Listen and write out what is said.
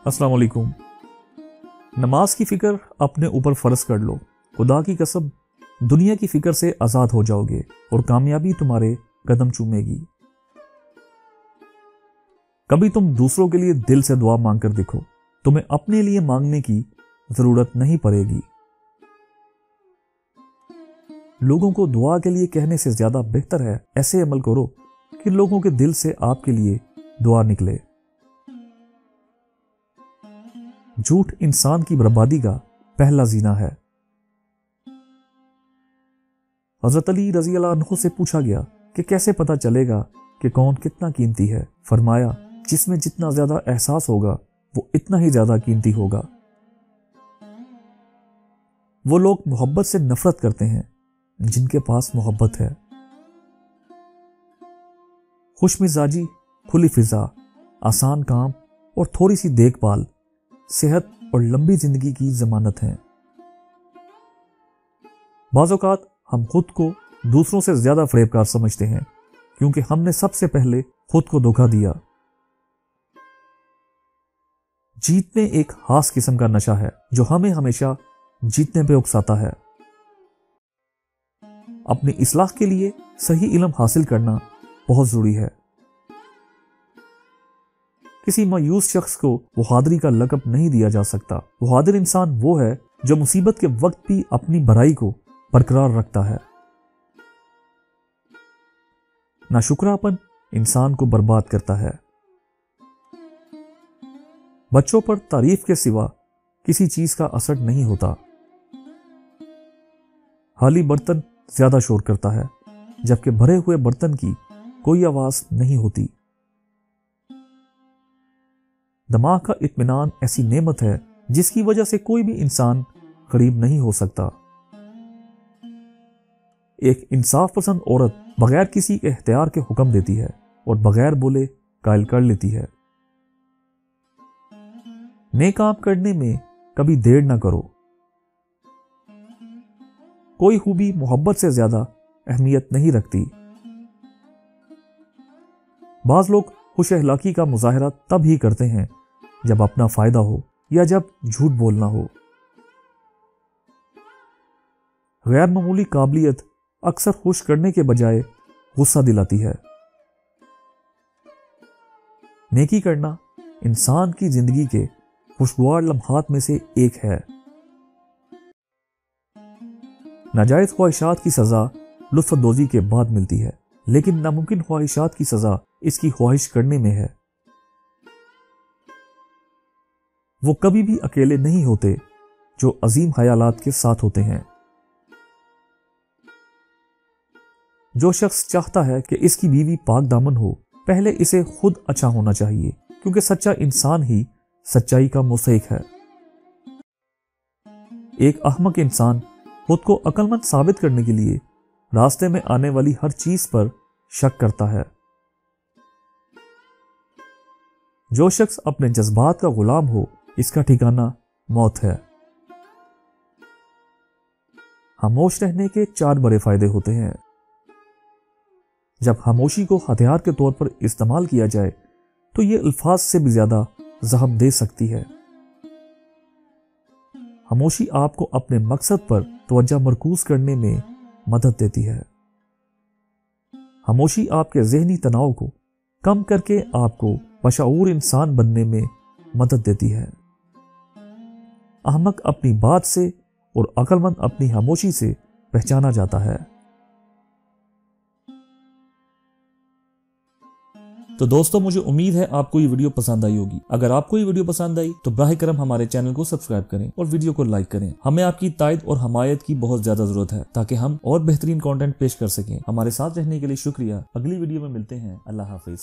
अस्सलाम वालेकुम। नमाज की फिक्र अपने ऊपर फर्ज कर लो, खुदा की कसम दुनिया की फिक्र से आजाद हो जाओगे और कामयाबी तुम्हारे कदम चूमेगी। कभी तुम दूसरों के लिए दिल से दुआ मांग कर देखो, तुम्हें अपने लिए मांगने की जरूरत नहीं पड़ेगी। लोगों को दुआ के लिए कहने से ज्यादा बेहतर है ऐसे अमल करो कि लोगों के दिल से आपके लिए दुआ निकले। झूठ इंसान की बर्बादी का पहला जीना है। हजरत अली रजी अल्लाह अन्हु से पूछा गया कि कैसे पता चलेगा कि कौन कितना कीमती है। फरमाया, जिसमें जितना ज्यादा एहसास होगा वो इतना ही ज्यादा कीमती होगा। वो लोग मोहब्बत से नफरत करते हैं जिनके पास मोहब्बत है। खुशमिजाजी, खुली फिजा, आसान काम और थोड़ी सी देखभाल सेहत और लंबी जिंदगी की जमानत है। बाज़ औक़ात हम खुद को दूसरों से ज्यादा फरेबकार समझते हैं क्योंकि हमने सबसे पहले खुद को धोखा दिया। जीत में एक खास किस्म का नशा है जो हमें हमेशा जीतने पे उकसाता है। अपनी इस्लाह के लिए सही इल्म हासिल करना बहुत जरूरी है। किसी मायूस शख्स को बहादुरी का लक़ब नहीं दिया जा सकता। बहादुर इंसान वो है जो मुसीबत के वक्त भी अपनी भलाई को बरकरार रखता है। नाशुक्रापन इंसान को बर्बाद करता है। बच्चों पर तारीफ के सिवा किसी चीज का असर नहीं होता। खाली बर्तन ज्यादा शोर करता है जबकि भरे हुए बर्तन की कोई आवाज नहीं होती। दिमाग का इत्मीनान ऐसी नेमत है जिसकी वजह से कोई भी इंसान गरीब नहीं हो सकता। एक इंसाफ पसंद औरत बगैर किसी इख्तियार के हुक्म देती है और बगैर बोले कायल कर लेती है। नेक काम करने में कभी देर ना करो। कोई खूबी मोहब्बत से ज्यादा अहमियत नहीं रखती। बाज लोग खुश अखलाकी का मुजाहरा तब ही करते हैं जब अपना फायदा हो या जब झूठ बोलना हो। गैर मामूली काबिलियत अक्सर खुश करने के बजाय गुस्सा दिलाती है। नेकी करना इंसान की जिंदगी के खुशगवार लम्हात में से एक है। नाजायज ख्वाहिशात की सजा लुत्फदोजी के बाद मिलती है, लेकिन नामुमकिन ख्वाहिशात की सजा इसकी ख्वाहिश करने में है। वो कभी भी अकेले नहीं होते जो अजीम ख्यालात के साथ होते हैं। जो शख्स चाहता है कि इसकी बीवी पाक दामन हो, पहले इसे खुद अच्छा होना चाहिए क्योंकि सच्चा इंसान ही सच्चाई का मुस्तहिक है। एक अहमक इंसान खुद को अक्लमंद साबित करने के लिए रास्ते में आने वाली हर चीज पर शक करता है। जो शख्स अपने जज्बात का गुलाम हो, इसका ठिकाना मौत है। खामोश रहने के 4 बड़े फायदे होते हैं। जब खामोशी को हथियार के तौर पर इस्तेमाल किया जाए तो यह अल्फाज से भी ज्यादा जख्म दे सकती है। खामोशी आपको अपने मकसद पर तवज्जो मरकूज करने में मदद देती है। खामोशी आपके ज़हनी तनाव को कम करके आपको बशऊर इंसान बनने में मदद देती है। अहमक अपनी बात से और अक्लमंद अपनी खामोशी से पहचाना जाता है। तो दोस्तों, मुझे उम्मीद है आपको ये वीडियो पसंद आई होगी। अगर आपको ये वीडियो पसंद आई तो बराह करम हमारे चैनल को सब्सक्राइब करें और वीडियो को लाइक करें। हमें आपकी तायद और हमायत की बहुत ज्यादा जरूरत है ताकि हम और बेहतरीन कंटेंट पेश कर सकें। हमारे साथ रहने के लिए शुक्रिया। अगली वीडियो में मिलते हैं। अल्लाह हाफिज।